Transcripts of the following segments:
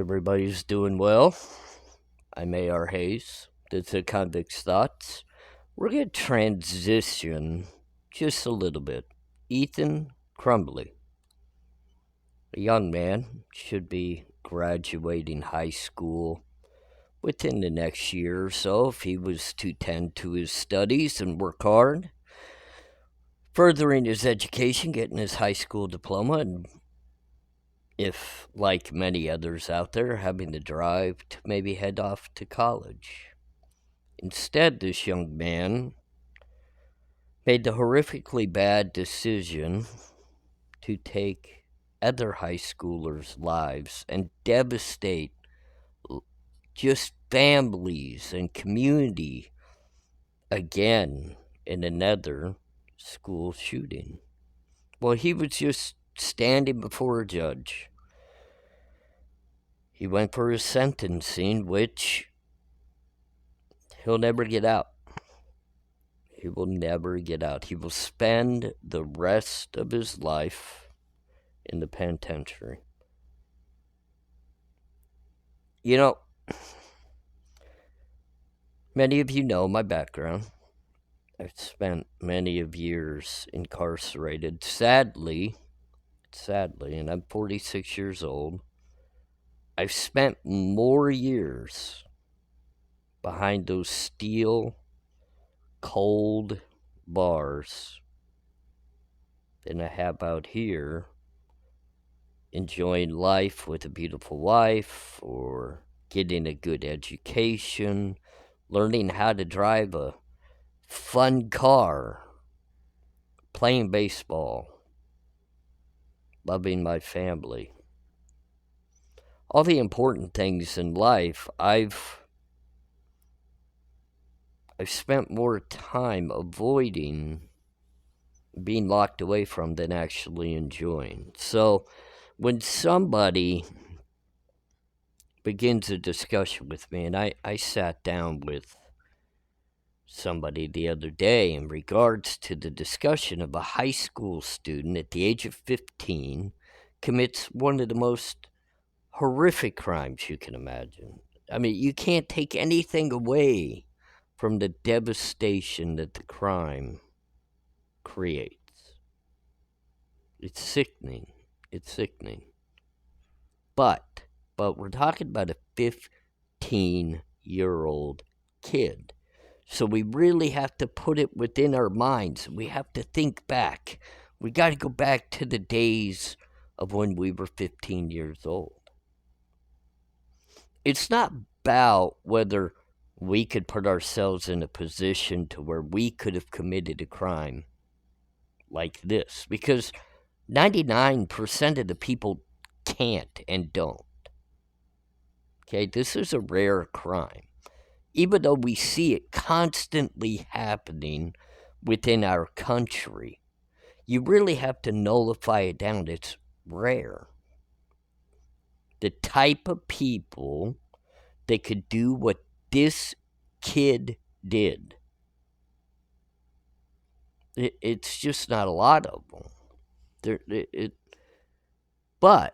Everybody's doing well. I'm ARHayes. This is Convict's Thoughts. We're going to transition just a little bit. Ethan Crumbly, a young man, should be graduating high school within the next year or so if he was to tend to his studies and work hard, furthering his education, getting his high school diploma, and if, like many others out there, having the drive to maybe head off to college. Instead, this young man made the horrifically bad decision to take other high schoolers' lives and devastate just families and community again in another school shooting. Well, he was just standing before a judge. He went for his sentencing, which he'll never get out. He will never get out. He will spend the rest of his life in the penitentiary. You know, many of you know my background. I've spent many of years incarcerated. Sadly, and I'm 46 years old, I've spent more years behind those steel, cold bars than I have out here enjoying life with a beautiful wife, or getting a good education, learning how to drive a fun car, playing baseball, loving my family. All the important things in life I've spent more time avoiding being locked away from than actually enjoying. So when somebody begins a discussion with me, and I sat down with somebody the other day in regards to the discussion of a high school student at the age of 15 commits one of the most horrific crimes you can imagine. I mean, you can't take anything away from the devastation that the crime creates. It's sickening. But we're talking about a 15-year-old kid. So we really have to put it within our minds. We have to think back. We got to go back to the days of when we were 15 years old. It's not about whether we could put ourselves in a position to where we could have committed a crime like this, because 99% of the people can't and don't. Okay, this is a rare crime. Even though we see it constantly happening within our country, you really have to nullify it down. It's rare. The type of people that could do what this kid did, it's just not a lot of them. But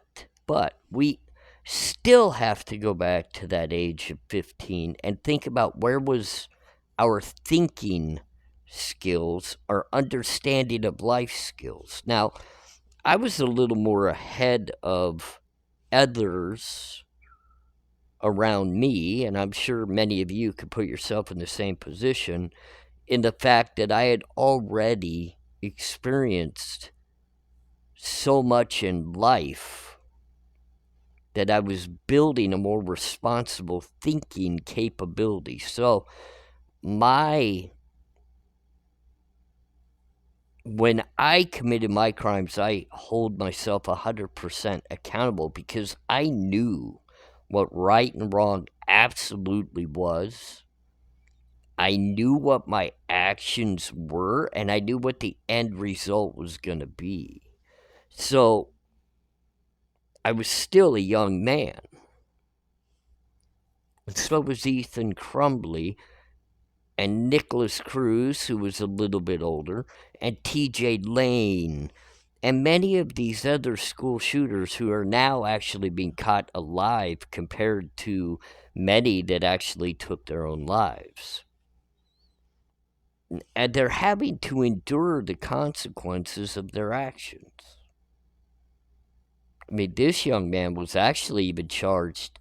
we still have to go back to that age of 15 and think about where was our thinking skills, our understanding of life skills. Now, I was a little more ahead of others around me, and I'm sure many of you could put yourself in the same position, in the fact that I had already experienced so much in life that I was building a more responsible thinking capability. So when I committed my crimes, I hold myself 100% accountable, because I knew what right and wrong absolutely was. I knew what my actions were, and I knew what the end result was going to be. So I was still a young man. And so was Ethan Crumbly, and Nicholas Cruz, who was a little bit older, and TJ Lane, And many of these other school shooters who are now actually being caught alive compared to many that actually took their own lives. And they're having to endure the consequences of their actions. I mean, this young man was actually even charged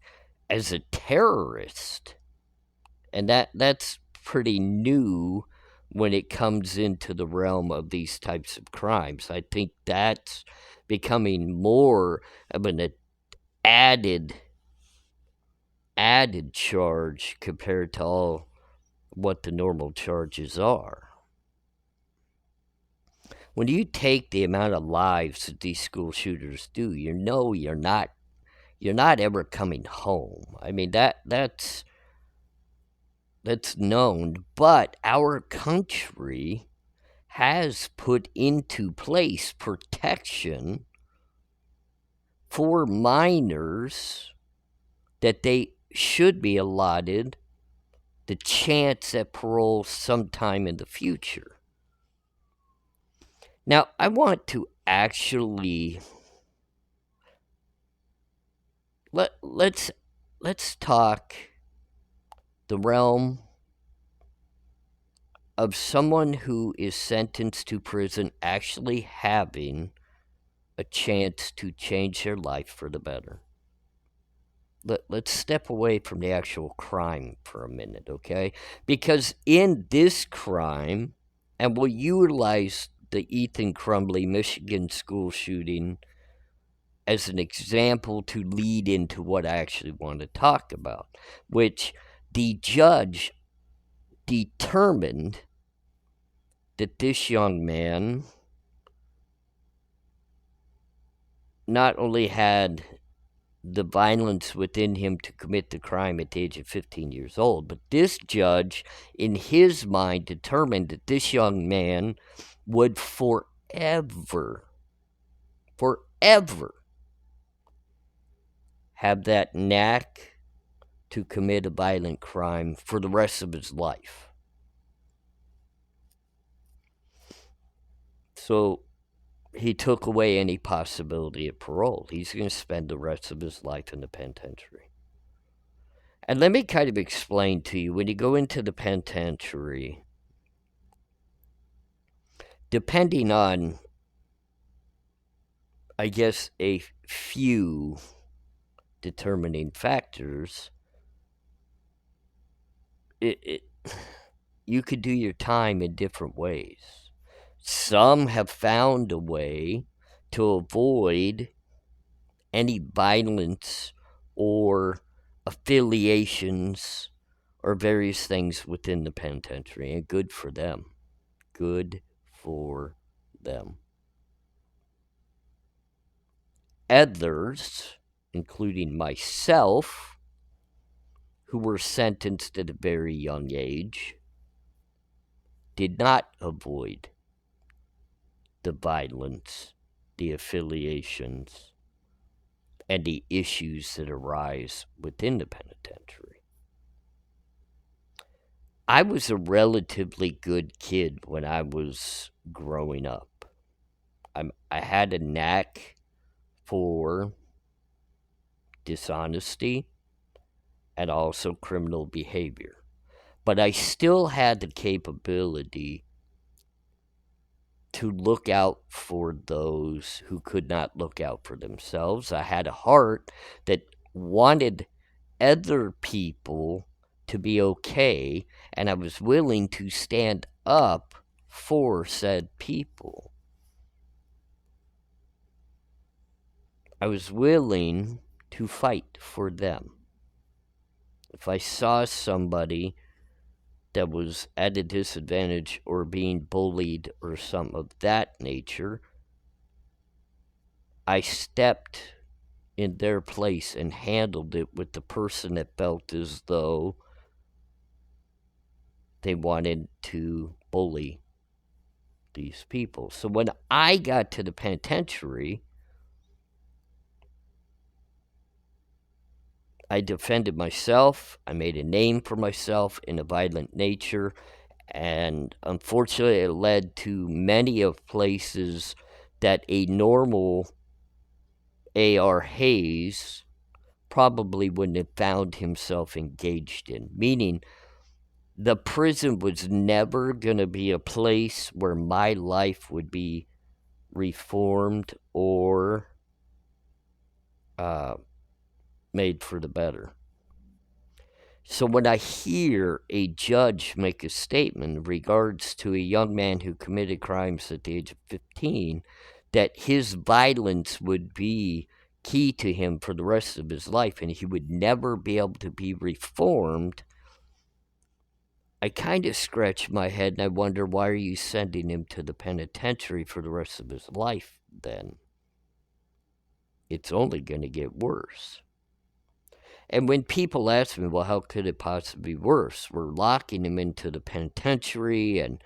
as a terrorist. And that's pretty new when it comes into the realm of these types of crimes. I think that's becoming more of an added charge compared to all what the normal charges are. When you take the amount of lives that these school shooters do, you know you're not ever coming home. I mean that's known, but our country has put into place protection for minors that they should be allotted the chance at parole sometime in the future. Now, I want to actually let's talk the realm of someone who is sentenced to prison actually having a chance to change their life for the better. Let's step away from the actual crime for a minute, okay? Because in this crime, and we'll utilize the Ethan Crumbly, Michigan school shooting as an example to lead into what I actually want to talk about, which the judge determined that this young man not only had the violence within him to commit the crime at the age of 15 years old, but this judge, in his mind, determined that this young man would forever have that knack to commit a violent crime for the rest of his life. So he took away any possibility of parole. He's going to spend the rest of his life in the penitentiary. And let me kind of explain to you, when you go into the penitentiary, depending on, I guess, a few determining factors, you could do your time in different ways. Some have found a way to avoid any violence or affiliations or various things within the penitentiary, and good for them. Good for them. Others, including myself, who were sentenced at a very young age, did not avoid the violence, the affiliations, and the issues that arise within the penitentiary. I was a relatively good kid when I was growing up. I had a knack for dishonesty and also criminal behavior. But I still had the capability to look out for those who could not look out for themselves. I had a heart that wanted other people to be okay, and I was willing to stand up for said people. I was willing to fight for them. If I saw somebody that was at a disadvantage or being bullied or something of that nature, I stepped in their place and handled it with the person that felt as though they wanted to bully these people. So when I got to the penitentiary, I defended myself. I made a name for myself in a violent nature, and unfortunately it led to many of places that a normal ARHayes probably wouldn't have found himself engaged in. Meaning, the prison was never going to be a place where my life would be reformed or made for the better. So when I hear a judge make a statement in regards to a young man who committed crimes at the age of 15, that his violence would be key to him for the rest of his life and he would never be able to be reformed, I kind of scratch my head and I wonder, why are you sending him to the penitentiary for the rest of his life then? It's only going to get worse. And when people ask me, well, how could it possibly be worse? We're locking him into the penitentiary and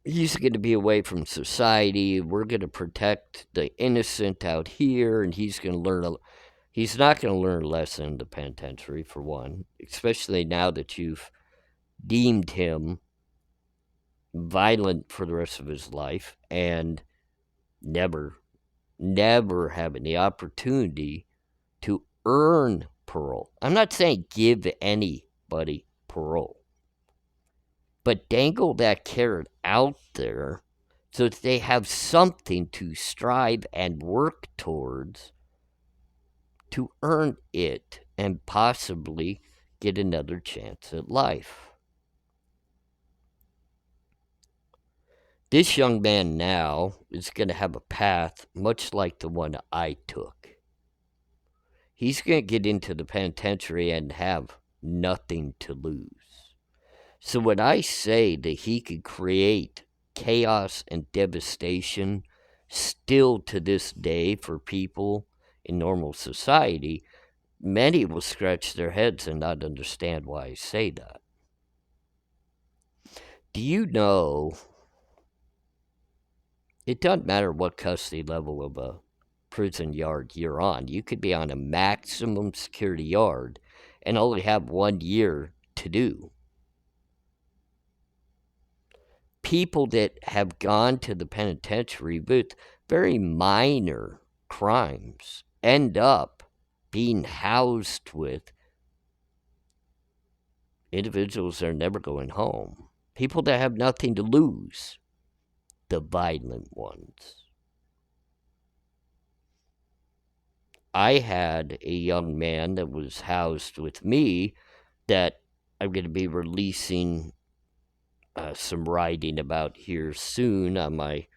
he's going to be away from society. We're going to protect the innocent out here and he's going to learn he's not going to learn a lesson in the penitentiary, for one, especially now that you've deemed him violent for the rest of his life and never having the opportunity to earn parole. I'm not saying give anybody parole, but dangle that carrot out there so that they have something to strive and work towards to earn it and possibly get another chance at life. This young man now is going to have a path much like the one I took. He's going to get into the penitentiary and have nothing to lose. So when I say that he could create chaos and devastation still to this day for people in normal society, many will scratch their heads and not understand why I say that. Do you know, it doesn't matter what custody level of a prison yard you're on. You could be on a maximum security yard and only have 1 year to do. People that have gone to the penitentiary with very minor crimes end up being housed with individuals that are never going home. People that have nothing to lose, the violent ones. I had a young man that was housed with me that I'm going to be releasing some writing about here soon on my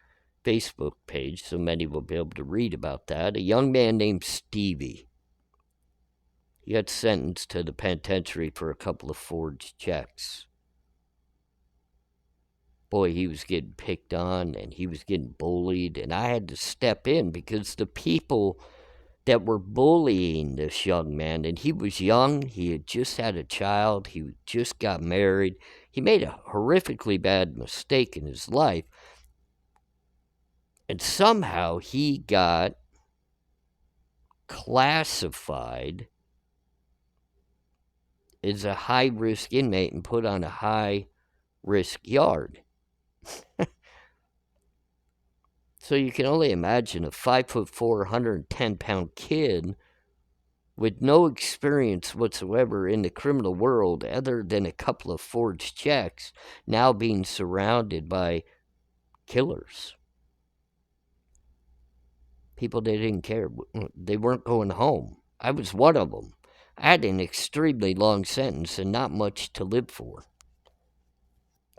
Facebook page, so many will be able to read about that. A young man named Stevie. He got sentenced to the penitentiary for a couple of forged checks. Boy, he was getting picked on and he was getting bullied, and I had to step in because the people that were bullying this young man, and he was young, he had just had a child, he just got married, he made a horrifically bad mistake in his life, and somehow he got classified as a high-risk inmate and put on a high-risk yard. So you can only imagine a 5'4", 110-pound kid with no experience whatsoever in the criminal world other than a couple of forged checks, now being surrounded by killers. People that didn't care. They weren't going home. I was one of them. I had an extremely long sentence and not much to live for.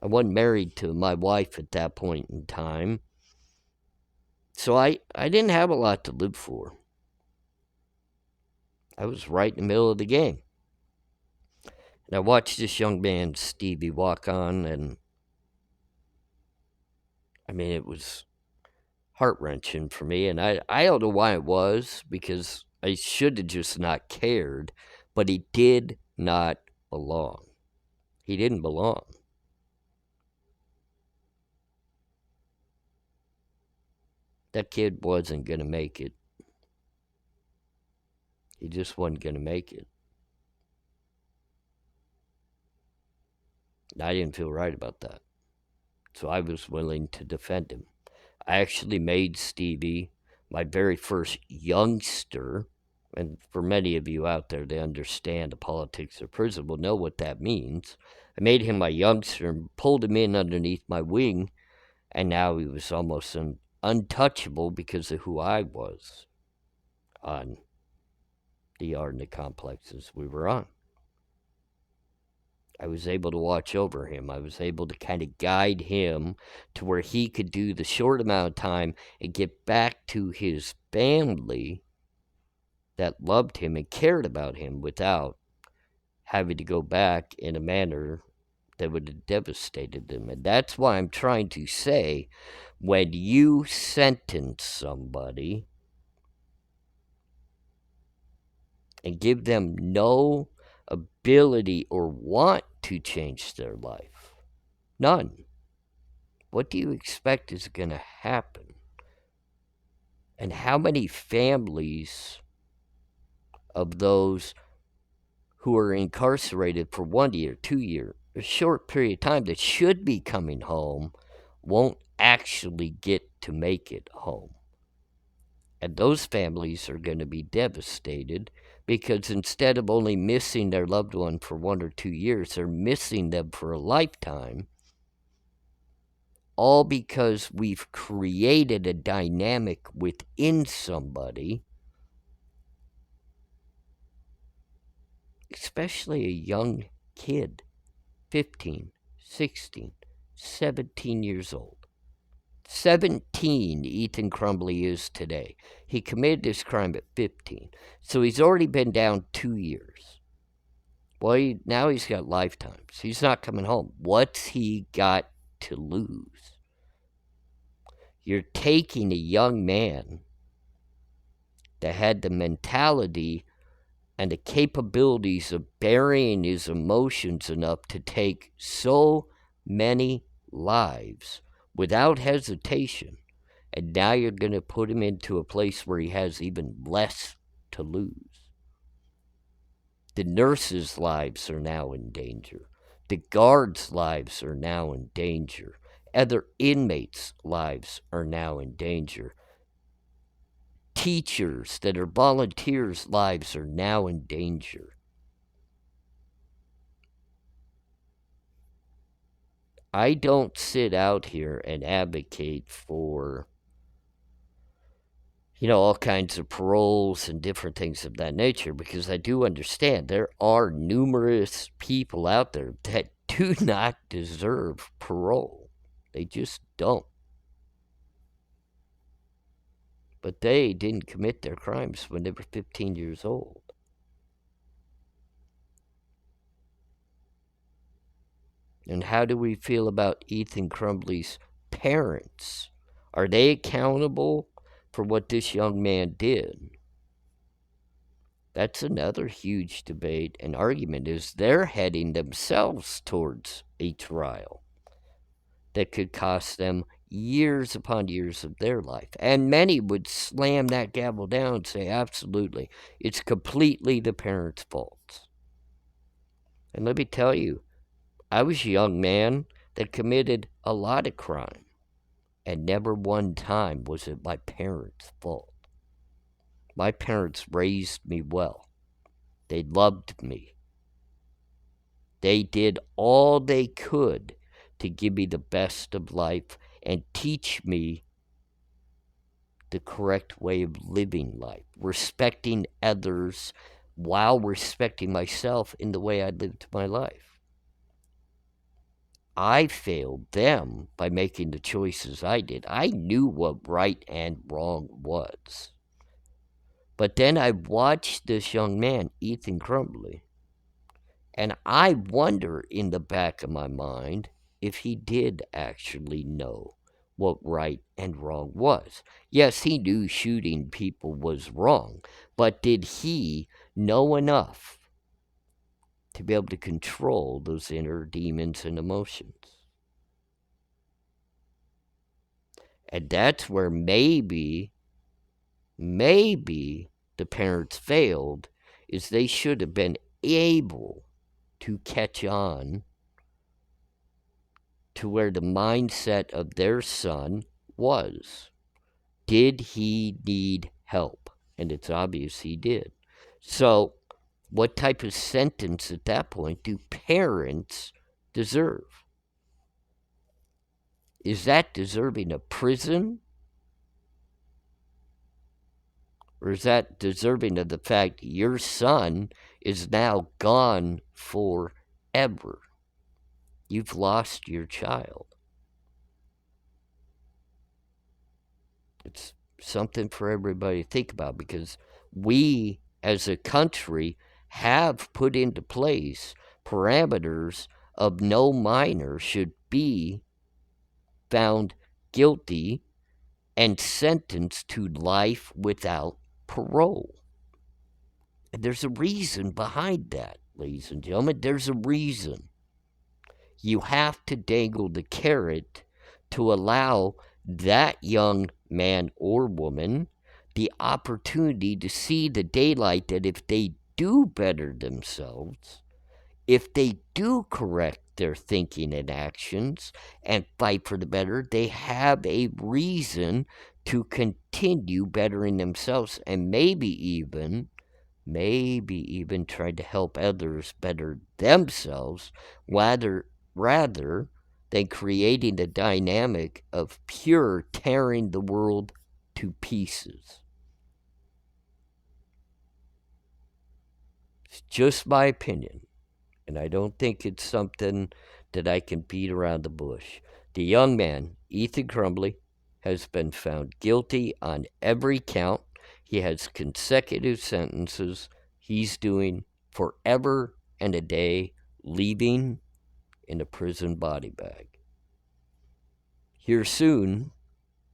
I wasn't married to my wife at that point in time. So I didn't have a lot to live for. I was right in the middle of the game. And I watched this young man, Stevie, walk on, and I mean, it was heart-wrenching for me. And I don't know why it was, because I should have just not cared, but he did not belong. He didn't belong. That kid wasn't going to make it. He just wasn't going to make it. And I didn't feel right about that. So I was willing to defend him. I actually made Stevie my very first youngster. And for many of you out there that understand the politics of prison will know what that means. I made him my youngster and pulled him in underneath my wing, and now he was almost untouchable because of who I was on the yard and the complexes we were on. I was able to watch over him. I was able to kind of guide him to where he could do the short amount of time and get back to his family that loved him and cared about him without having to go back in a manner that would have devastated them. And that's why I'm trying to say, when you sentence somebody and give them no ability or want to change their life, none, what do you expect is going to happen? And how many families of those who are incarcerated for 1 year, 2 years, a short period of time that should be coming home won't actually get to make it home? And those families are going to be devastated because instead of only missing their loved one for 1 or 2 years, they're missing them for a lifetime. All because we've created a dynamic within somebody, especially a young kid, 15, 16, 17 years old. 17 Ethan Crumbly is today. He committed this crime at 15. So he's already been down 2 years. Well, now he's got lifetimes. He's not coming home. What's he got to lose? You're taking a young man that had the mentality and the capabilities of burying his emotions enough to take so many lives without hesitation, and now you're going to put him into a place where he has even less to lose. The nurses' lives are now in danger. The guards' lives are now in danger. Other inmates' lives are now in danger. Teachers that are volunteers' lives are now in danger. I don't sit out here and advocate for, all kinds of paroles and different things of that nature, because I do understand there are numerous people out there that do not deserve parole. They just don't. But they didn't commit their crimes when they were 15 years old. And how do we feel about Ethan Crumbly's parents? Are they accountable for what this young man did? That's another huge debate and argument, is they're heading themselves towards a trial that could cost them years upon years of their life. And many would slam that gavel down and say, absolutely, it's completely the parents' fault. And let me tell you, I was a young man that committed a lot of crime, and never one time was it my parents' fault. My parents raised me well. They loved me. They did all they could to give me the best of life and teach me the correct way of living life, respecting others while respecting myself in the way I lived my life. I failed them by making the choices I did. I knew what right and wrong was. But then I watched this young man, Ethan Crumbly, and I wonder in the back of my mind if he did actually know what right and wrong was. Yes, he knew shooting people was wrong, but did he know enough to be able to control those inner demons and emotions? And that's where maybe the parents failed, is they should have been able to catch on to where the mindset of their son was, did he need help? And it's obvious he did. So, what type of sentence at that point do parents deserve? Is that deserving of prison? Or is that deserving of the fact your son is now gone forever? You've lost your child. It's something for everybody to think about, because we as a country have put into place parameters of no minor should be found guilty and sentenced to life without parole. And there's a reason behind that, ladies and gentlemen. There's a reason. You have to dangle the carrot to allow that young man or woman the opportunity to see the daylight, that if they do better themselves, if they do correct their thinking and actions and fight for the better, they have a reason to continue bettering themselves, and maybe even try to help others better themselves, rather than creating the dynamic of pure tearing the world to pieces. It's just my opinion, and I don't think it's something that I can beat around the bush. The young man, Ethan Crumbly, has been found guilty on every count. He has consecutive sentences. He's doing forever and a day, leaving in a prison body bag. Here soon,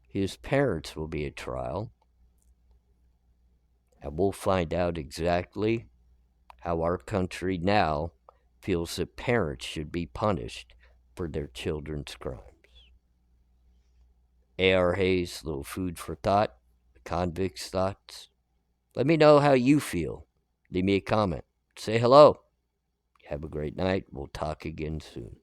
his parents will be at trial, and we'll find out exactly how our country now feels that parents should be punished for their children's crimes. ARHayes, little food for thought, convict's thoughts. Let me know how you feel. Leave me a comment. Say hello. Have a great night. We'll talk again soon.